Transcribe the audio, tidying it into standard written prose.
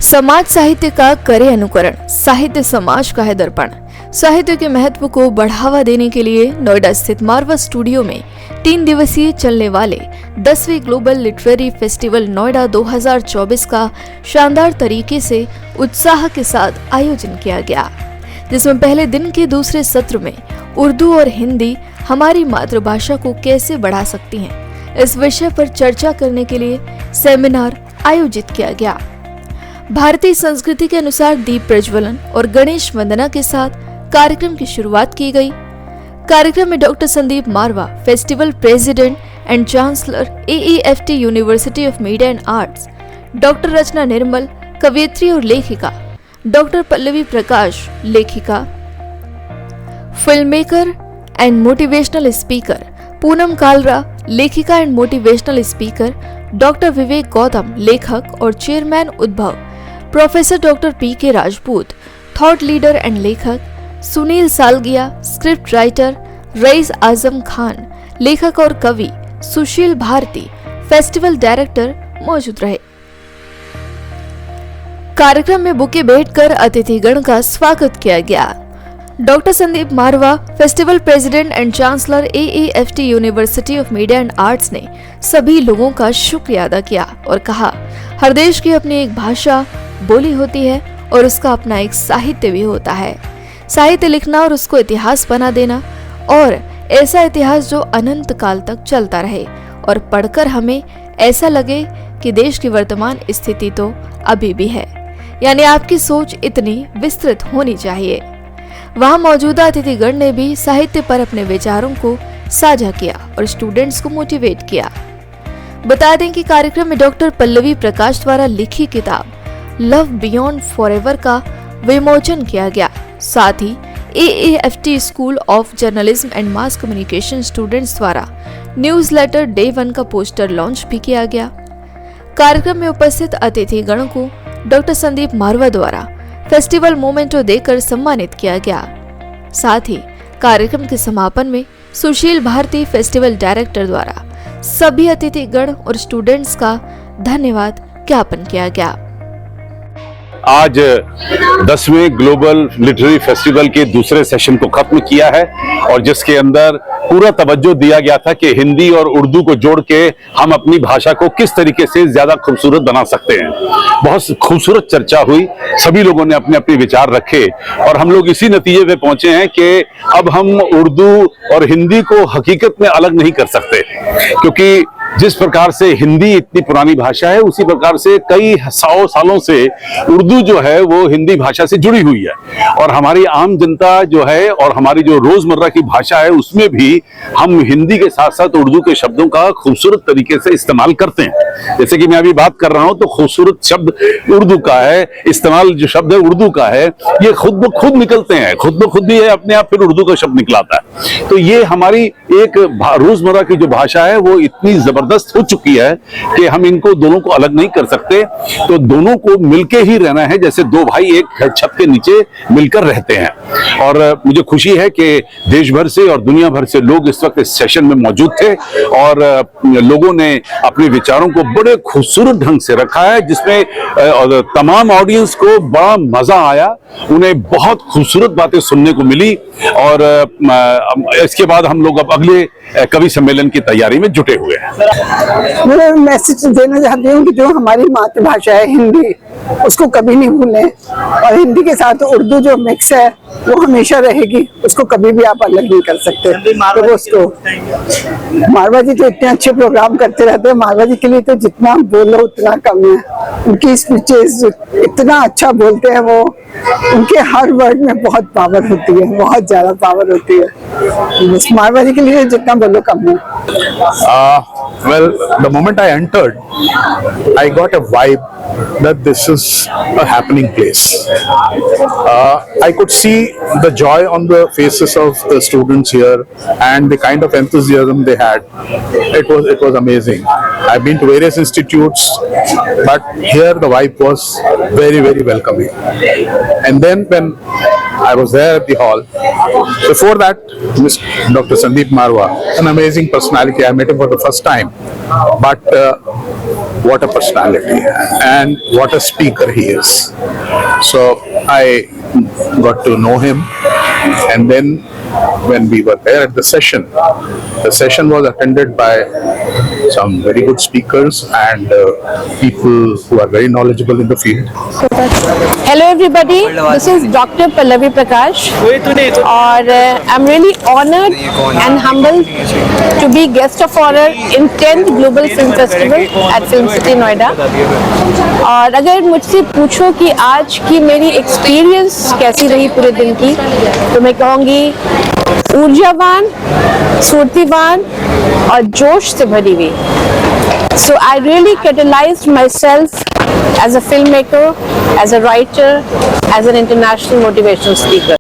समाज साहित्य का करे अनुकरण, साहित्य समाज का है दर्पण। साहित्य के महत्व को बढ़ावा देने के लिए नोएडा स्थित मारवा स्टूडियो में 3 दिवसीय चलने वाले 10वें ग्लोबल लिटरेरी फेस्टिवल नोएडा 2024 का शानदार तरीके से उत्साह के साथ आयोजन किया गया, जिसमें पहले दिन के दूसरे सत्र में उर्दू और हिंदी हमारी मातृभाषा को कैसे बढ़ा सकती हैं, इस विषय पर चर्चा करने के लिए सेमिनार आयोजित किया गया। भारतीय संस्कृति के अनुसार दीप प्रज्वलन और गणेश वंदना के साथ कार्यक्रम की शुरुआत की गई। कार्यक्रम में doctor Sandeep Marwah, festival president and chancellor AEFT university of media and arts, doctor Rachna Nirmal, कवयित्री और लेखिका, डॉक्टर पल्लवी प्रकाश, लेखिका, film maker and motivational speaker, Poonam Kalra, लेखिका and motivational speaker, doctor Vivek Gautam, लेखक और chairman Udbhav, professor doctor PK Rajput, thought leader and लेखक, सुनील सालगिया, स्क्रिप्ट राइटर, रईस आजम खान, लेखक और कवि, सुशील भारती, फेस्टिवल डायरेक्टर मौजूद रहे। कार्यक्रम में बुके भेंटकर अतिथिगण का स्वागत किया गया। Doctor Sandeep Marwah, festival president and chancellor AEFT university of media and arts ने सभी लोगों का शुक्रिया अदा किया और कहा, हर देश की अपनी एक भाषा बोली होती है और उसका अपना एक साहित्य भी होता है। साहित्य लिखना और उसको इतिहास बना देना, और ऐसा इतिहास जो अनंत काल तक चलता रहे और पढ़कर हमें ऐसा लगे कि देश की वर्तमान स्थिति तो अभी भी है, यानी आपकी सोच इतनी विस्तृत होनी चाहिए। वहां मौजूदा अतिथिगण ने भी साहित्य पर अपने विचारों को साझा किया और स्टूडेंट्स को मोटिवेट किया। बता दें कि कार्यक्रम में डॉक्टर पल्लवी प्रकाश द्वारा लिखी किताब लव बियॉन्ड फॉरएवर का विमोचन किया गया। साथ ही AEFT school of journalism and mass communication students द्वारा न्यूज़लेटर डे 1 का पोस्टर लॉन्च भी किया गया। कार्यक्रम में उपस्थित अतिथिगण को डॉक्टर संदीप मारवा द्वारा फेस्टिवल मोमेंटो देकर सम्मानित किया गया। साथ ही कार्यक्रम के समापन में सुशील भारती, फेस्टिवल डायरेक्टर द्वारा सभी अतिथिगण और स्टूडेंट्स का धन्यवाद ज्ञापन किया गया। आज 10वें ग्लोबल लिटरेरी फेस्टिवल के दूसरे सेशन को खत्म किया है और जिसके अंदर पूरा तवज्जो दिया गया था कि हिंदी और उर्दू को जोड़ के हम अपनी भाषा को किस तरीके से ज्यादा खूबसूरत बना सकते हैं। बहुत खूबसूरत चर्चा हुई, सभी लोगों ने अपने अपने विचार रखे और हम लोग इसी नतीजे पे पहुंचे हैं कि अब हम उर्दू और हिंदी को हकीकत में अलग नहीं कर सकते, क्योंकि जिस प्रकार से हिंदी इतनी पुरानी भाषा है उसी प्रकार से कई 100 सालों से उर्दू जो है वो हिंदी भाषा से जुड़ी हुई है और हमारी आम जनता जो है और हमारी जो रोजमर्रा की भाषा है उसमें भी हम हिंदी के साथ साथ उर्दू के शब्दों का खूबसूरत तरीके से इस्तेमाल करते हैं। जैसे कि मैं अभी बात कर रहा हूं तो खूबसूरत शब्द उर्दू का है, इस्तेमाल जो शब्द है उर्दू का है, ये खुद ब खुद निकलते हैं, खुद ब खुद ही है अपने आप, फिर उर्दू का शब्द निकलाता है। तो ये हमारी एक रोजमर्रा की जो भाषा है वो इतनी जबरदस्त हो चुकी है कि हम इनको दोनों को अलग नहीं कर सकते। तो दोनों को मिलके ही रहना है, जैसे दो भाई एक छत के नीचे मिलकर रहते हैं। और मुझे खुशी है कि देश भर से और दुनिया भर से लोग इस वक्त इस सेशन में मौजूद थे और लोगों ने अपने विचारों को बड़े खूबसूरत ढंग से रखा है, जिसमें तमाम ऑडियंस को बड़ा मजा आया, उन्हें बहुत खूबसूरत बातें सुनने को मिली। और इसके बाद हम लोग अब अगले कवि सम्मेलन की तैयारी में जुटे हुए हैं। मैं मैसेज देना चाहती हूँ कि जो हमारी मातृभाषा है हिंदी, उसको कभी नहीं भूलें और हिंदी के साथ उर्दू जो मिक्स है वो हमेशा रहेगी, उसको कभी भी आप अलग नहीं कर सकते। तो उसको मारवा जी तो इतने अच्छे प्रोग्राम करते रहते हैं, मारवा जी के लिए तो जितना बोलो उतना कम है। उनकी स्पीचेस इतना अच्छा बोलते हैं वो, उनके हर वर्ड में बहुत पावर होती है, बहुत ज्यादा पावर होती है। मारवा जी के लिए जितना बोलो कम है। Well, the moment I entered, I got a vibe that this is a happening place. I could see the joy on the faces of the students here and the kind of enthusiasm they had. It was amazing. I've been to various institutes, but here the vibe was very, very welcoming. And then when I was there at the hall, before that, Dr. Sandeep Marwa, an amazing personality. I met him for the first time, but what a personality and what a speaker he is. So I got to know him, and then when we were there at the session was attended by some very good speakers and people who are very knowledgeable in the field. Hello everybody, this is Dr. Pallavi Prakash और I'm really honored and humbled to be guest of honor in 10th Global Film Festival at Film City Noida. और अगर मुझसे पूछो कि आज की मेरी experience कैसी रही पूरे दिन की, तो मैं कहूँगी ऊर्जावान, स्फूर्तिवान और जोश से भरी हुई. So I really catalyzed myself as a filmmaker, as a writer, as an international motivational speaker.